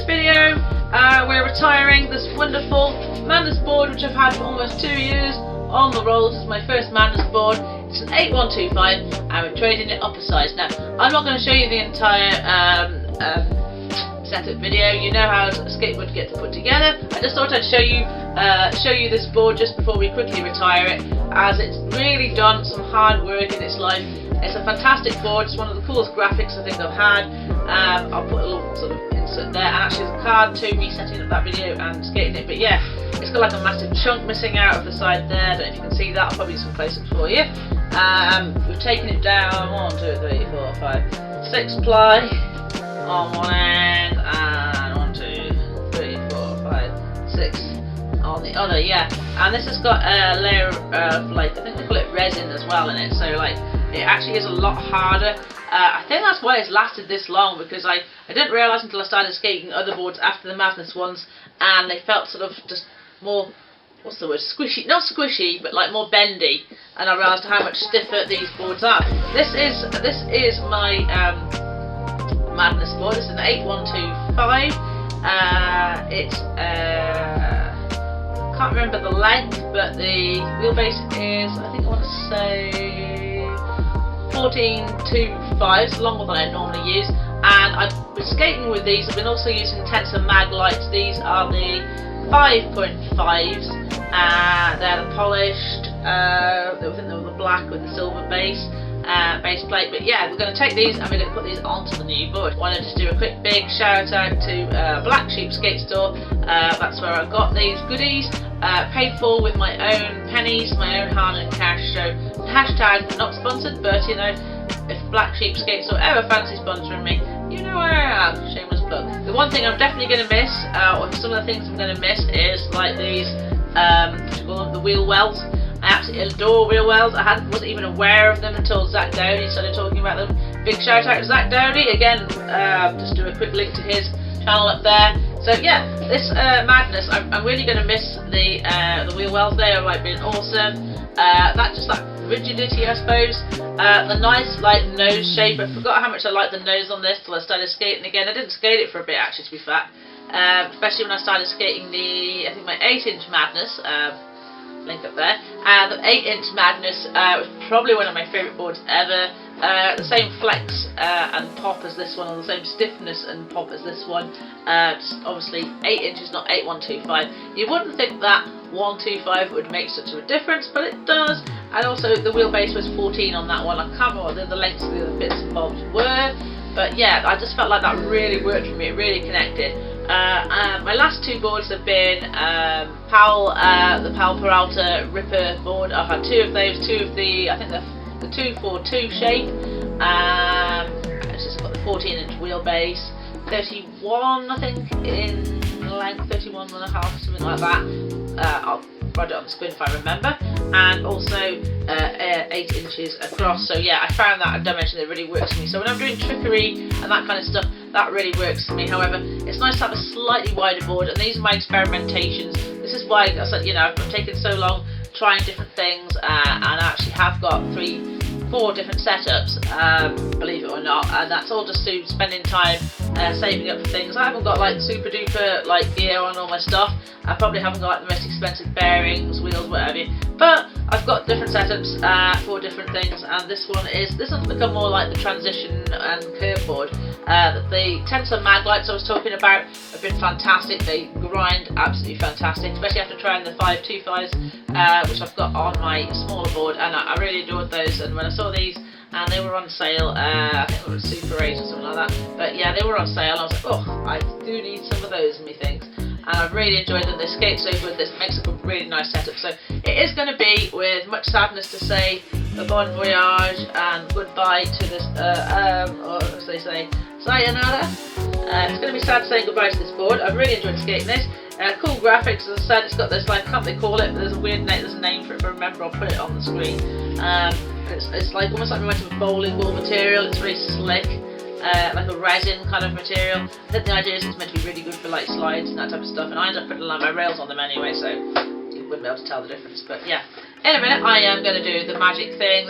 video, we're retiring this wonderful madness board which I've had for almost 2 years on the rolls. It's my first madness board. It's an 8125 and we're trading it up a size. Now, I'm not going to show you the entire setup video. You know how a skateboard gets put together. I just thought I'd show you this board just before we quickly retire it, as it's really done some hard work in its life. It's a fantastic board. It's one of the coolest graphics I think I've had. I'll put a little sort of insert there, and actually there's a card to me setting up that video and skating it. But yeah, it's got like a massive chunk missing out of the side there. I don't know if you can see that. I'll probably do some close-ups for you. We've taken it down 1, 2, 3, 4, 5, 6 ply on one end, and 1, 2, 3, 4, 5, 6 on the other. Yeah, and this has got a layer of like, I think they call it resin as well in it. So like, it actually is a lot harder. I think that's why it's lasted this long, because I didn't realise until I started skating other boards after the madness ones, and they felt sort of just more, what's the word, squishy, not squishy, but like more bendy, and I realised how much stiffer these boards are. This is my madness board. This is an 8125. It's can't remember the length, but the wheelbase is, I think I want to say 1425, it's longer than I normally use. And I've been skating with these. I've been also using Tensor mag lights. These are the 5.5s. They're the polished. I think they were the black with the silver base plate. But yeah, we're going to take these and we're going to put these onto the new board. I wanted to do a quick big shout out to Black Sheep Skate Store. That's where I got these goodies. Paid for with my own pennies, my own hard-earned cash. So hashtag not sponsored, but you know, if Black Sheep Skate Store ever fancy sponsoring me, you know where I am. Shameless plug. The one thing I'm definitely going to miss, or some of the things I'm going to miss, is like these, what you call them, the wheel wells. I absolutely adore wheel wells. I wasn't even aware of them until Zach Downey started talking about them. Big shout out to Zach Downey again. Just do a quick link to his channel up there. So yeah, this madness, I'm really going to miss the wheel wells. They are like being awesome. That rigidity, I suppose. The nice like nose shape. I forgot how much I liked the nose on this till I started skating again. I didn't skate it for a bit actually, to be fair. Especially when I started skating I think my 8-inch madness. Link up there. The 8-inch madness was probably one of my favourite boards ever. The same flex and pop as this one, or the same stiffness and pop as this one. Just obviously 8 inches, not 8125. You wouldn't think that 125 would make such a difference, but it does. And also the wheelbase was 14 on that one. I can't remember what the lengths of the other bits and bobs were, but yeah, I just felt like that really worked for me. It really connected. My last 2 boards have been the Powell Peralta Ripper board. I've had 2 of those, 2 of the, I think the 242 shape. It's just got the 14-inch wheelbase, 31 I think in length, 31 and a half, something like that. I'll write it on the screen if I remember. And also 8 inches across. So yeah, I found that dimension that really works for me. So when I'm doing trickery and that kind of stuff, that really works for me. However, it's nice to have a slightly wider board, and these are my experimentations. This is why I said, you know, I've taken so long trying different things, and I actually have got 3-4 different setups, believe it or not, and that's all just through spending time saving up for things. I haven't got like super duper like gear on all my stuff. I probably haven't got like the most expensive bearings, wheels, whatever, but I've got different setups for different things, and this one's become more like the transition and curve board. The Tensor mag lights I was talking about have been fantastic. They grind absolutely fantastic, especially after trying the 525s, which I've got on my smaller board, and I really adored those. And when I saw these and they were on sale, I think they were Super 8 or something like that, but yeah, they were on sale. I was like, oh, I do need some of those in me things. And I've really enjoyed them. They skate so good. This makes up a really nice setup. So it is going to be with much sadness to say a bon voyage and goodbye to this, or as they say, sayonara. It's going to be sad saying goodbye to this board. I've really enjoyed skating this. Cool graphics, as I said. It's got this, like, I can't they call it, but there's a weird name. There's a name for it. If I remember, I'll put it on the screen. It's like almost like we went to a bowling ball material. It's very slick. Like a resin kind of material. I think the idea is it's meant to be really good for like slides and that type of stuff, and I ended up putting like my rails on them anyway, so you wouldn't be able to tell the difference. But yeah, in a minute I am going to do the magic thing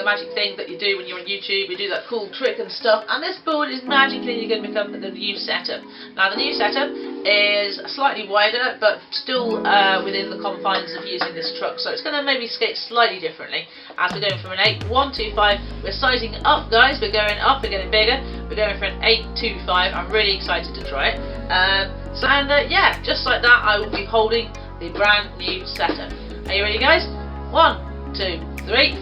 that you do when you're on YouTube. You do that cool trick and stuff, and this board is magically going to become the new setup. Now the new setup is slightly wider, but still within the confines of using this truck, so it's going to maybe skate slightly differently as we're going from an 8125. We're sizing up, guys, we're going up, we're getting bigger, we're going for an 825. I'm really excited to try it. Yeah, just like that, I will be holding the brand new setup. Are you ready, guys? 1, 2, 3.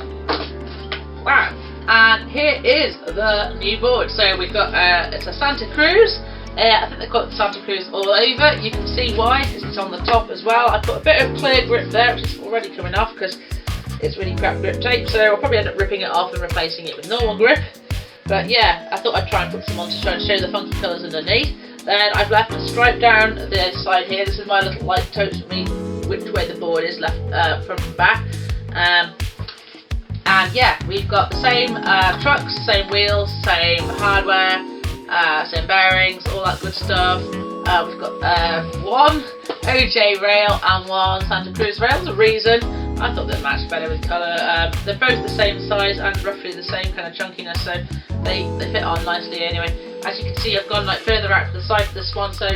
Wow. And here is the new board. So we've got it's a Santa Cruz. I think they've got Santa Cruz all over. You can see why, because it's on the top as well. I put a bit of clear grip there, which is already coming off because it's really crap grip tape. So I'll probably end up ripping it off and replacing it with normal grip. But yeah, I thought I'd try and put some on to try and show the funky colours underneath. Then I've left a stripe down the side here. This is my little light tells me which way the board is, left front and back. And yeah, we've got the same trucks, same wheels, same hardware, same bearings, all that good stuff. We've got one OJ rail and one Santa Cruz rail. There's a reason. I thought they matched better with colour. They're both the same size and roughly the same kind of chunkiness, so they fit on nicely anyway. As you can see, I've gone like further out to the side for this one, so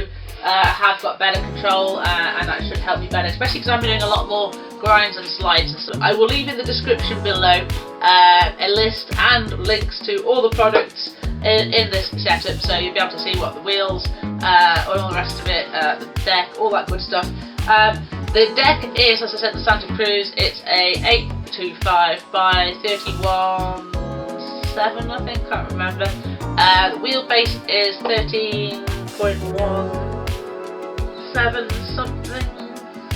I have got better control, and that should help me better, especially because I'm doing a lot more grinds and slides and stuff. I will leave in the description below a list and links to all the products in this setup, so you'll be able to see what the wheels, all the rest of it, the deck, all that good stuff. The deck is, as I said, the Santa Cruz. It's a 825 by 31.7, I think, can't remember. The wheelbase is 13.17 something,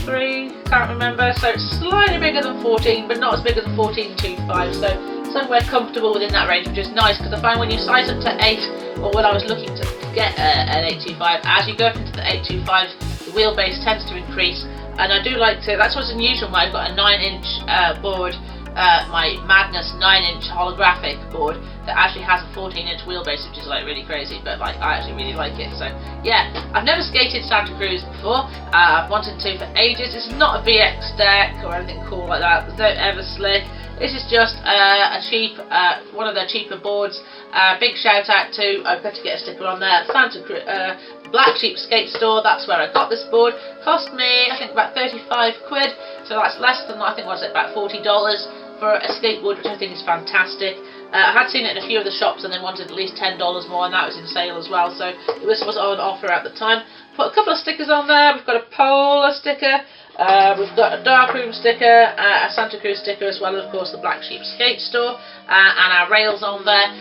3, can't remember. So it's slightly bigger than 14, but not as big as the 14.25. So somewhere comfortable within that range, which is nice, because I find when you size up to 8, or when I was looking to get an 825, as you go up into the 825, the wheelbase tends to increase. And I do like to, that's what's unusual. I've got a 9-inch board, my Madness 9-inch holographic board that actually has a 14-inch wheelbase, which is like really crazy, but like I actually really like it. So yeah, I've never skated Santa Cruz before. I've wanted to for ages. It's not a VX deck or anything cool like that. There's no ever slick. This is just a cheap, one of their cheaper boards. Big shout out to, I've got to get a sticker on there, Santa Cruz, Black Sheep Skate Store. That's where I got this board. Cost me, I think, about 35 quid. So that's less than, I think, what was it, about $40 for a skateboard, which I think is fantastic. I had seen it in a few of the shops and then wanted at least $10 more, and that was in sale as well. So this was on offer at the time. Put a couple of stickers on there. We've got a Polar sticker. We've got a Darkroom sticker, a Santa Cruz sticker, as well as, of course, the Black Sheep Skate Store, and our rails on there.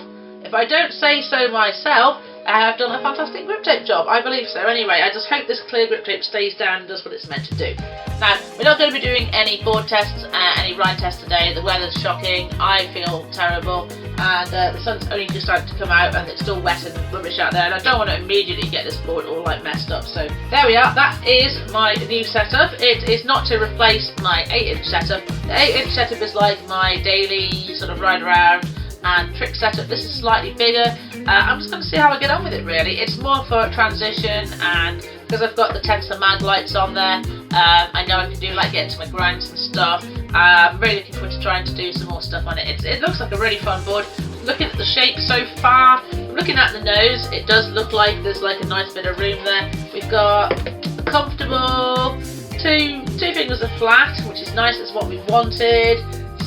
If I don't say so myself, I have done a fantastic grip tape job. I believe so. Anyway, I just hope this clear grip tape stays down and does what it's meant to do. Now, we're not going to be doing any board tests, any ride tests today. The weather's shocking. I feel terrible, and the sun's only just started to come out, and it's still wet and rubbish out there. And I don't want to immediately get this board all like messed up. So there we are. That is my new setup. It is not to replace my 8-inch setup. The 8-inch setup is like my daily sort of ride around and trick setup. This is slightly bigger. I'm just going to see how I get on with it, really. It's more for transition, and because I've got the Tensor mag lights on there, I know I can do like get into my grinds and stuff. I'm really looking forward to trying to do some more stuff on it. It looks like a really fun board. Looking at the shape so far, looking at the nose, it does look like there's like a nice bit of room there. We've got a comfortable two fingers of flat, which is nice. It's what we've wanted.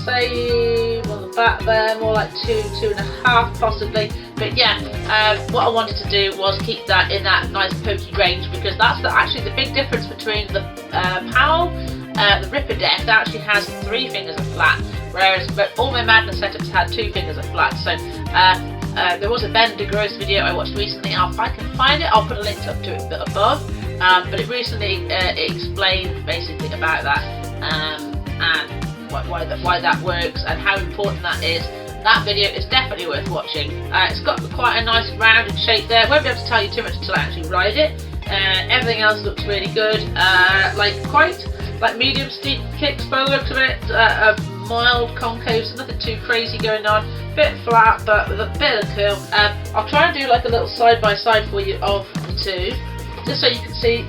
Same on the back there, more like 2.5 possibly. But yeah, what I wanted to do was keep that in that nice pokey range, because that's actually the big difference between the Powell, the Ripper deck that actually has 3 fingers of flat, whereas all my Madness setups had 2 fingers of flat. So there was a Ben DeGrosse video I watched recently. If I can find it, I'll put a link up to it above. But it recently explained basically about that, and why that works and how important that is. That video is definitely worth watching. It's got quite a nice rounded shape there. Won't be able to tell you too much until I actually ride it. Everything else looks really good. Like medium steep kicks by the looks of it. A mild concave, so nothing too crazy going on. Bit flat, but with a bit of curl. I'll try and do like a little side by side for you of the two, just so you can see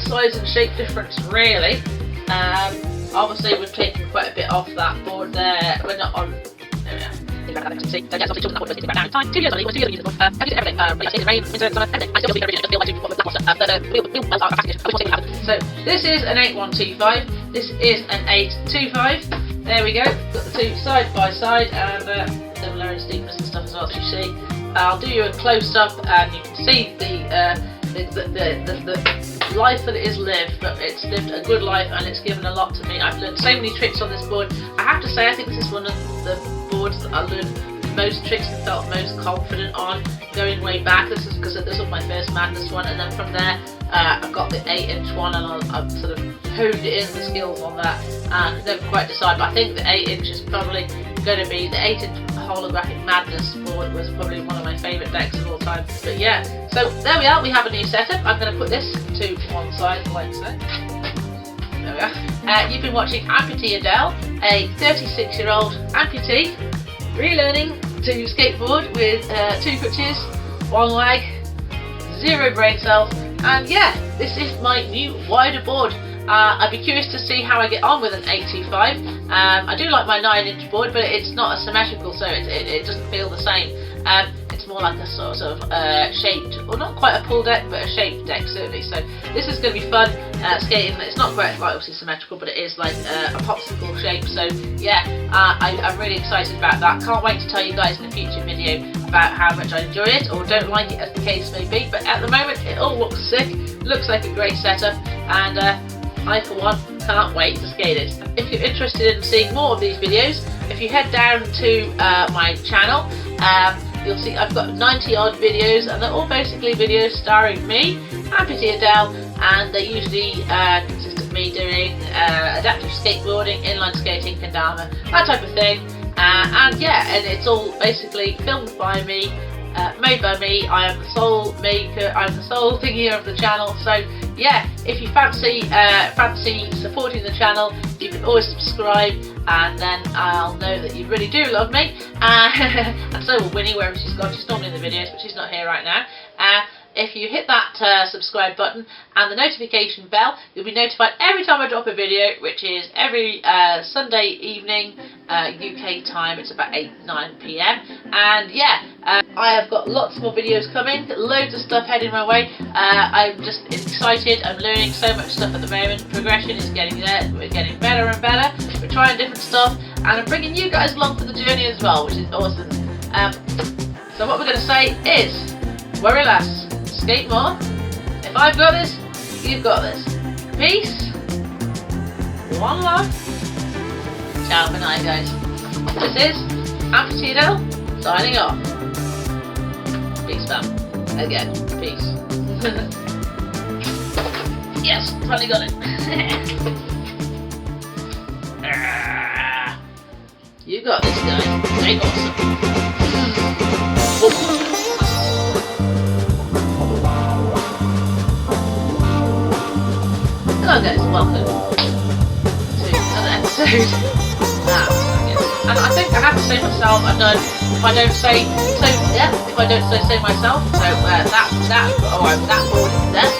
size and shape difference really. Obviously we've taken quite a bit off that board there. We're not on. There we are. See, so yeah, obviously chosen that board, but it's about now. Time 2 years only. 2 years on using the board. I did everything. I stayed in rain, winter, summer, everything. I still feel like I do what with black monster. So this is an 8125. This is an 825. There we go. Got the two side by side, and similar in steepness and stuff as well. As you see, I'll do you a close up, and you can see the life that it has lived. But it's lived a good life, and it's given a lot to me. I've learned so many tricks on this board. I have to say, I think this is one of the boards that I learned most tricks and felt most confident on going way back. This is because this was my first Madness one, and then from there I've got the 8-inch one, and I've sort of honed in the skills on that, and never quite decided, but I think the 8-inch is probably going to be the 8-inch holographic Madness board. Was probably one of my favourite decks of all time. But yeah, so there we are, we have a new setup. I'm going to put this to one side like so. There we are. You've been watching Amputee Adele, a 36-year-old amputee relearning to skateboard with 2 crutches, 1 leg, 0 brain cells, and yeah, this is my new wider board. I'd be curious to see how I get on with an 825. I do like my 9-inch board, but it's not a symmetrical, so it doesn't feel the same. It's more like a sort of shaped, well, not quite a pull deck, but a shaped deck certainly. So this is going to be fun skating. It's not quite obviously symmetrical, but it is like a popsicle shape. So yeah, I'm really excited about that. Can't wait to tell you guys in a future video about how much I enjoy it or don't like it, as the case may be. But at the moment, it all looks sick. Looks like a great setup, and I for one can't wait to skate it. If you're interested in seeing more of these videos, if you head down to my channel, you'll see I've got 90 odd videos, and they're all basically videos starring me, Amputee Adele, and they usually consist of me doing adaptive skateboarding, inline skating, kendama, that type of thing. And yeah, and it's all basically filmed by me, made by me. I am the sole maker, I'm the sole thingy of the channel. So yeah, if you fancy supporting the channel, you can always subscribe, and then I'll know that you really do love me. And so will Winnie, wherever she's gone. She's normally in the videos, but she's not here right now. If you hit that subscribe button and the notification bell, you'll be notified every time I drop a video, which is every Sunday evening UK time. It's about 8-9 PM. And yeah, I have got lots more videos coming, loads of stuff heading my way. I'm just excited. I'm learning so much stuff at the moment. Progression is getting there. We're getting better and better. We're trying different stuff, and I'm bringing you guys along for the journey as well, which is awesome. So what we're going to say is, worry less, skate more. If I've got this, you've got this. Peace. One love. Ciao for now, guys. This is Amputee Adele signing off. Peace, fam. Again, peace. Yes, finally got it. You got this, guys. Stay awesome. Hello guys, welcome to another episode. And I think I have to say myself, if I don't say myself, so that board there.